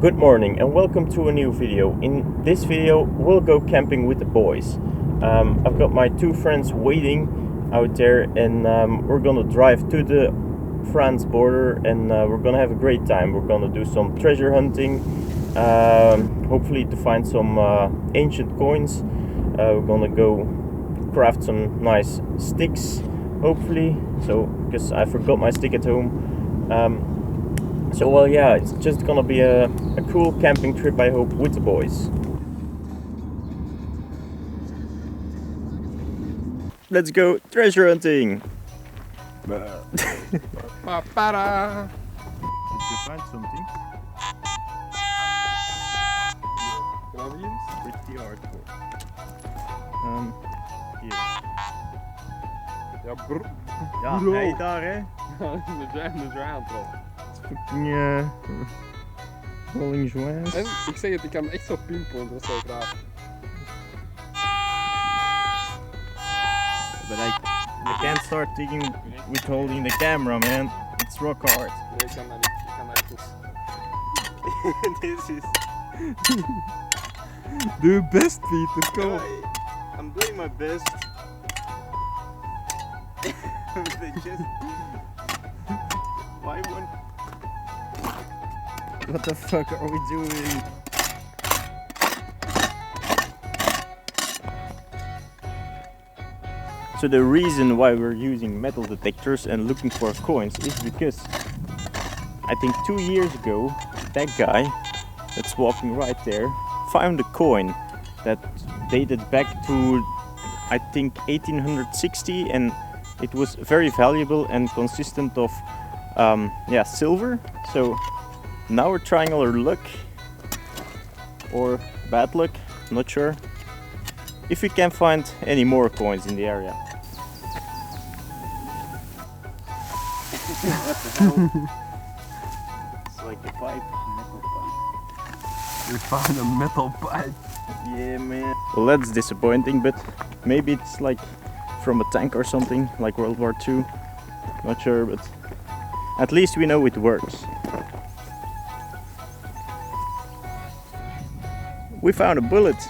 Good morning and welcome to a new video. In this video we'll go camping with the boys. I've got my two friends waiting out there and we're gonna drive to the France border and we're gonna have a great time. We're gonna do some treasure hunting, hopefully to find some ancient coins. We're gonna go craft some nice sticks, hopefully, so because I forgot my stick at home. So well, yeah, it's just gonna be a cool camping trip, I hope, with the boys. Let's go treasure hunting! Did you find something? Pretty hardcore. Hier. Ja, brr. Ja, Bro. hey daar hè. De zwaan toch. Fucking rolling joints. En ik zeg het, ik kan echt zo pinpointen, dat is zo graag. But I can't start digging with holding the camera, man. It's rock hard. Nee, ik kan dat niet. Ik kan dat echt niet. This is... Doe je best, Pieter, kom op. I'm doing my best. They just... Why won't... What the fuck are we doing? So the reason why we're using metal detectors and looking for coins is because I think 2 years ago that guy that's walking right there found a coin that dated back to I think 1860, and it was very valuable and consistent of silver. So now we're trying our luck, or bad luck, not sure, if we can find any more coins in the area. What the hell? It's like a pipe, metal pipe. We found a metal pipe. Yeah, man. Well, that's disappointing, but maybe it's like from a tank or something, like World War II. Not sure, but at least we know it works. We found a bullet,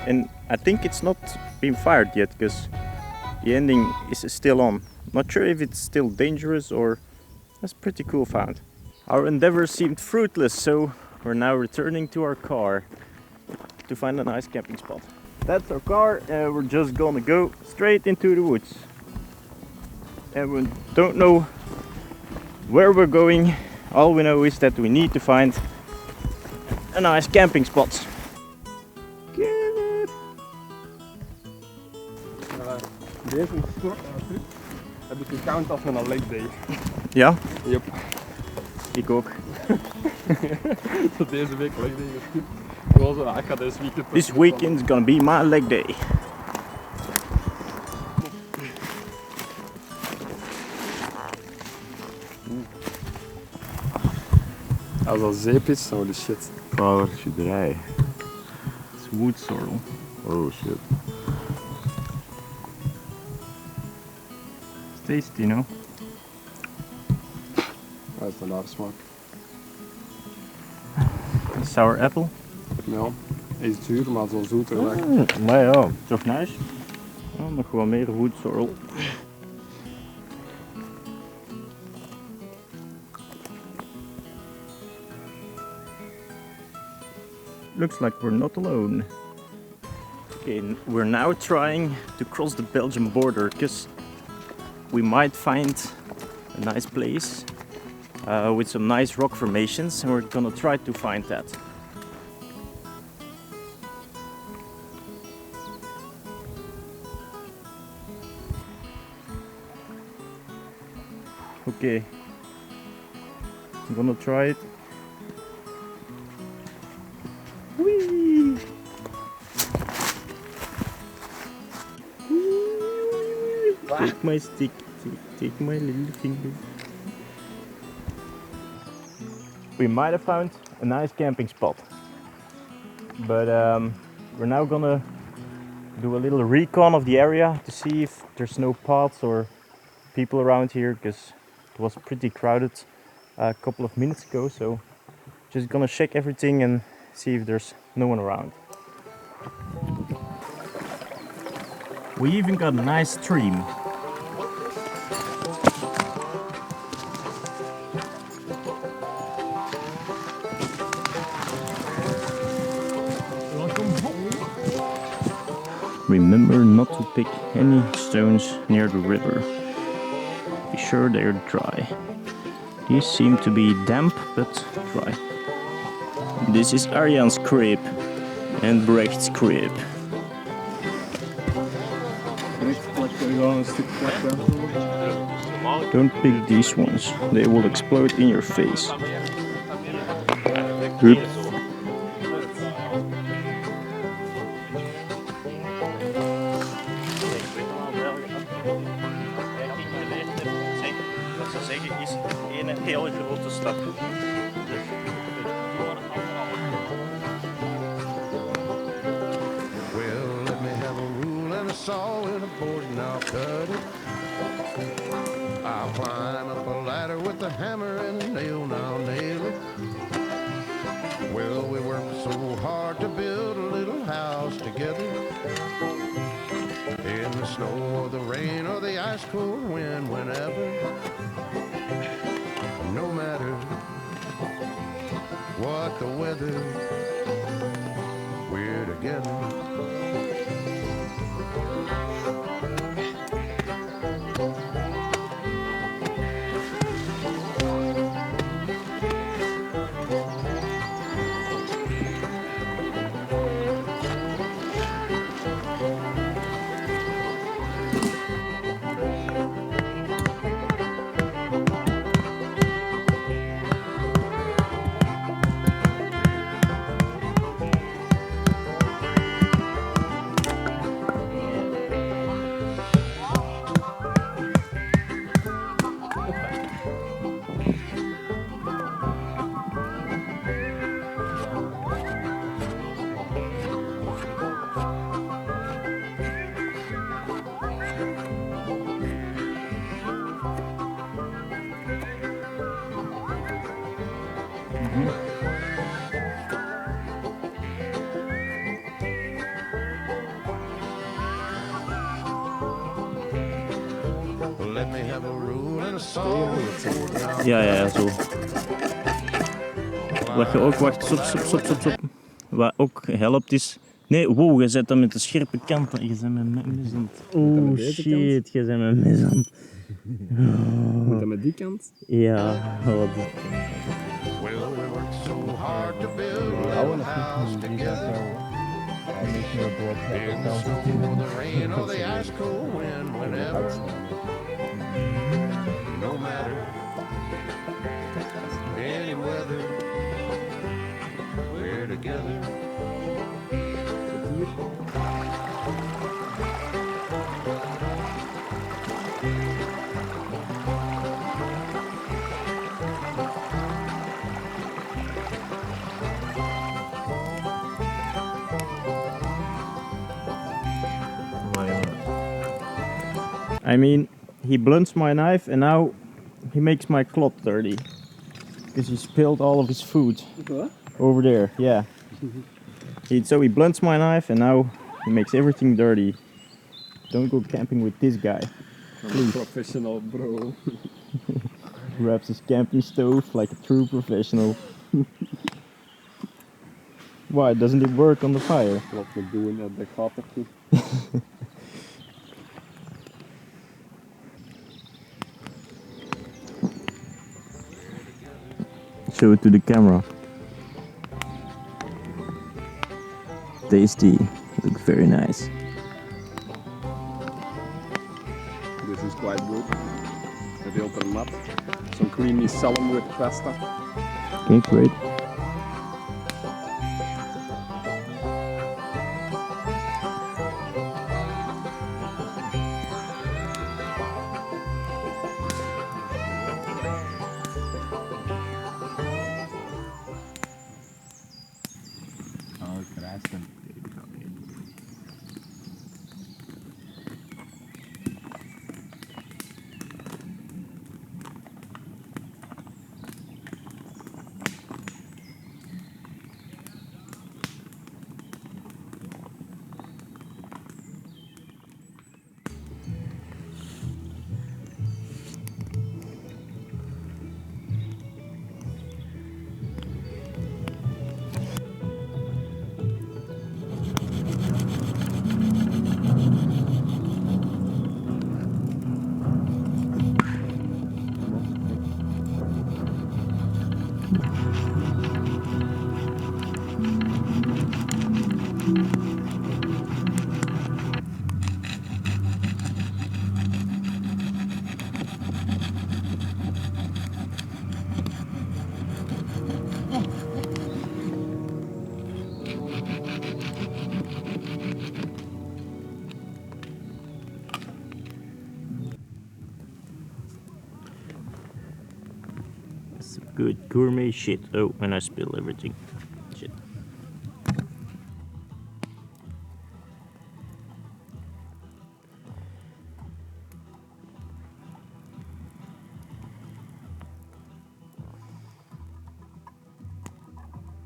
and I think it's not been fired yet because the ending is still on. Not sure if it's still dangerous, or that's pretty cool found. Our endeavor seemed fruitless, so we're now returning to our car to find a nice camping spot. That's our car, and we're just gonna go straight into the woods. And we don't know where we're going. All we know is that we need to find a nice camping spot. Deze heb ik gecount als een leg day. Ja? Yep. Ik ook. Zo deze week leg day geskipt. Gewoon zo, ik ga deze weekend... This weekend's gonna be my leg day. Als dat zeep is, holy shit. Oh, wat je draai. It's wood sorrel. Oh shit. It's tasty, you know? Dat is een rare smaak. Sour apple. Ja, hij is duur, maar zo zoet tegelijk. Maar ja, toch nice. Oh, nog wat meer wood sorrel. Looks like we're not alone. Okay, we're now trying to cross the Belgian border because we might find a nice place with some nice rock formations, and we're gonna try to find that. Okay, I'm gonna try it. Whee! Take my stick, take my little finger. We might have found a nice camping spot, but we're now gonna do a little recon of the area to see if there's no paths or people around here, because it was pretty crowded a couple of minutes ago, so Just gonna check everything and see if there's no one around. We even got a nice stream. Remember not to pick any stones near the river. Be sure they're dry. These seem to be damp but dry. This is Arjan's crib and Brecht's crib. Don't pick these ones, they will explode in your face. Oops. Een hele grote stap. Well, let me have a rule and a saw and a board and I'll cut it. I'll climb up a ladder with a hammer and a nail and I'll nail it. Well, we worked so hard to build a little house together. In the snow or the rain or the ice cold wind, whenever. No matter what the weather, we're together. Let me have a rule and a saw. Ja, zo. Wat je ook, wacht, stop. Wat ook helpt is... Nee, wow, je zet dat met de scherpe kanten. Je bent met mes aan het... Oeh, shit, je bent met mes aan het... Moet dat met die kant? Ja, wat is Well, we worked so hard to build a little house together. In the snow or the rain or the ice cold wind, whenever. No matter any weather, we're together. I mean, he blunts my knife and now he makes my cloth dirty. Because he spilled all of his food over there, yeah. So he blunts my knife and now he makes everything dirty. Don't go camping with this guy. I'm a professional, bro. Grabs his camping stove like a true professional. Why, doesn't it work on the fire? Wat we doen, dat gaat er goed. Show it to the camera. Tasty. Look very nice. This is quite good. A real mat. Some creamy salmon with pasta. Okay, great. Some good gourmet shit. Oh, and I spill everything. Shit.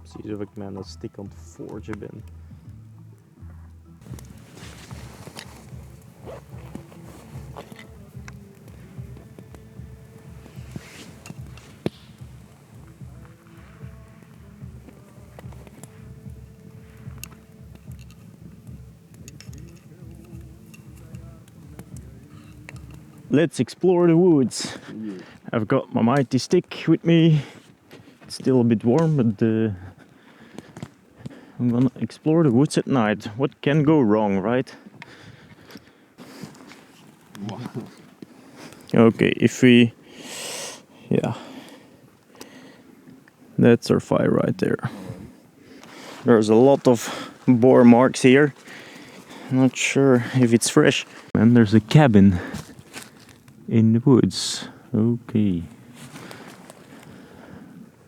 Precies of ik me aan dat stick aan het forgen ben. Let's explore the woods. Yeah. I've got my mighty stick with me. It's still a bit warm, but I'm gonna explore the woods at night. What can go wrong, right? Wow. Okay, if we... Yeah. That's our fire right there. There's a lot of boar marks here. Not sure if it's fresh. And there's a cabin in the woods. Okay.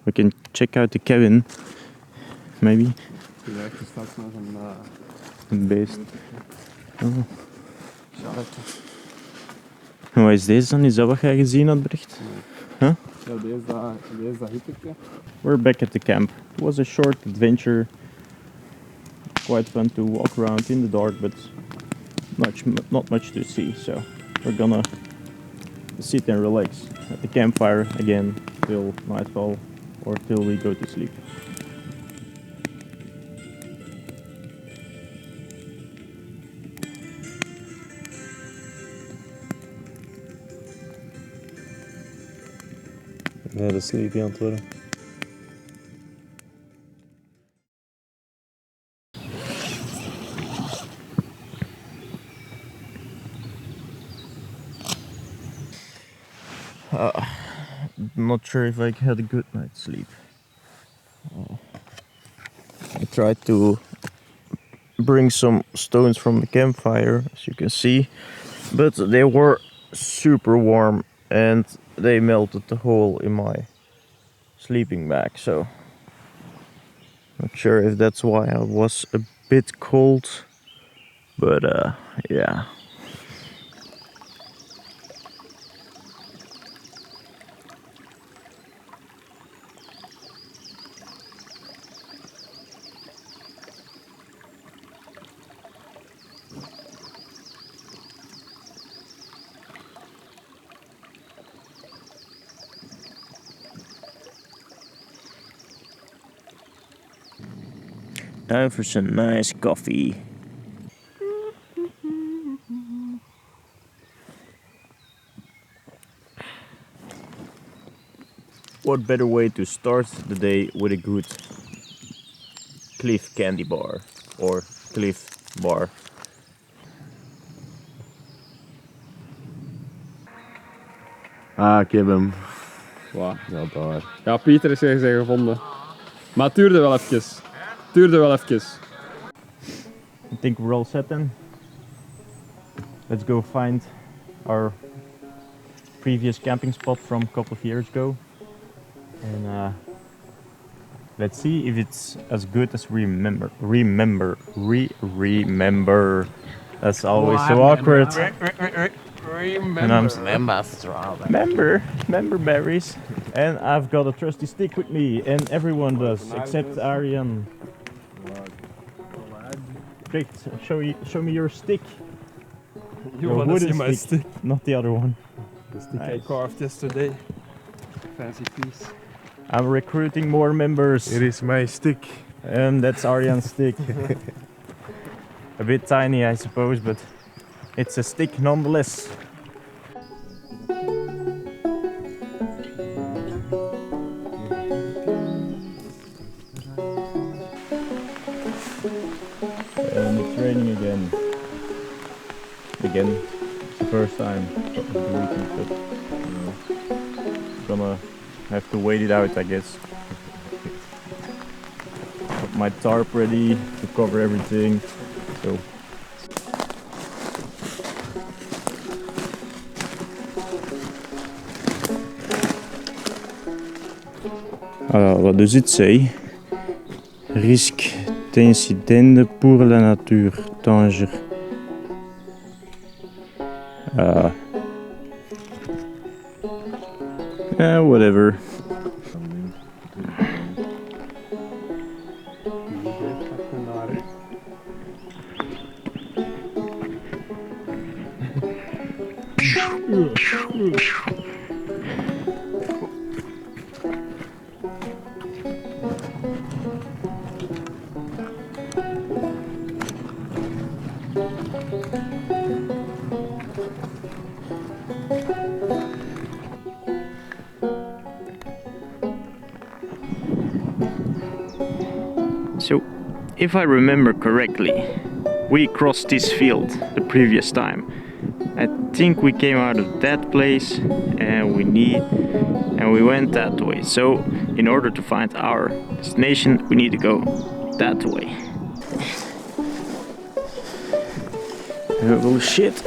We can check out the cabin. Maybe. Vielleicht is straks nog Een beest. Oh. Wat is deze dan? Is dat wat jij gezien had, Brecht? Huh? Ja, deze dat hitteke. We're back at the camp. It was a short adventure. Quite fun to walk around in the dark, but not much to see. So we're gonna sit and relax at the campfire again till nightfall or till we go to sleep. Ja, dat is sleepy aan het worden. Not sure if I had a good night's sleep. I tried to bring some stones from the campfire, as you can see, but they were super warm and they melted the hole in my sleeping bag, so not sure if that's why I was a bit cold, but yeah. Time for some nice coffee. What better way to start the day with a good Cliff candy bar or Cliff bar. Ah, ik heb hem. Wow, ja, daar. Ja, Pieter is ergens gevonden. Maar het duurde wel even. I think we're all set then. Let's go find our previous camping spot from a couple of years ago. And let's see if it's as good as we remember. Remember. That's always so awkward. And I'm member berries. And I've got a trusty stick with me, and everyone does, except Arjan. Great, show me your stick. You Your want to see wooden my stick? Not the other one. The stick I Nice. carved yesterday. Fancy piece. I'm recruiting more members. It is my stick. And that's Arjan's stick. A bit tiny, I suppose, but it's a stick nonetheless. And it's raining again. Again. It's the first time of the weekend, but you know, gonna have to wait it out, I guess. Got my tarp ready to cover everything. So Alors, what does it say? Risque d'incident pour la nature, danger. Whatever. So, if I remember correctly, we crossed this field the previous time. I think we came out of that place and we went that way. So, in order to find our destination, we need to go that way. Oh shit.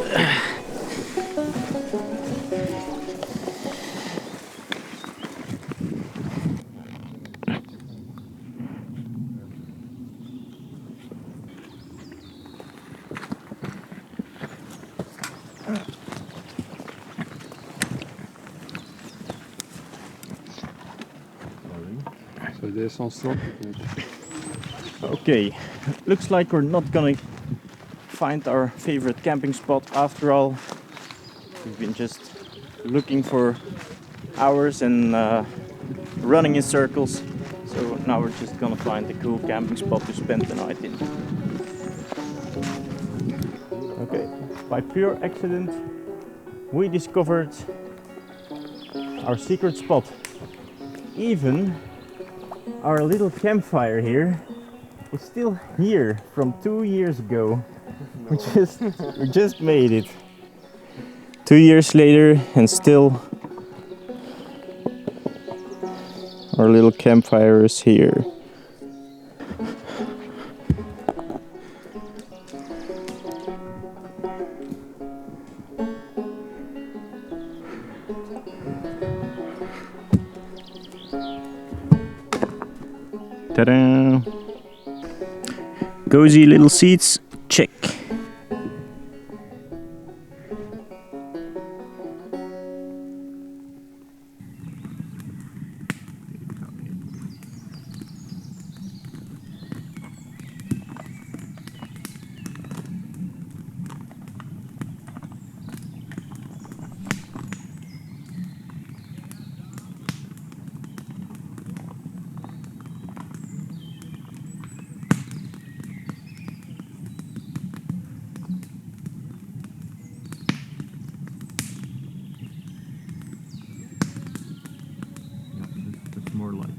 So there's some sort. Okay, looks like we're not gonna find our favorite camping spot after all. We've been just looking for hours and running in circles. So now we're just gonna find a cool camping spot to spend the night in. Okay, by pure accident, we discovered our secret spot. Even our little campfire here is still here from 2 years ago. We just made it. 2 years later and still our little campfire is here. Ta-da! Cozy little seats, check. It's more like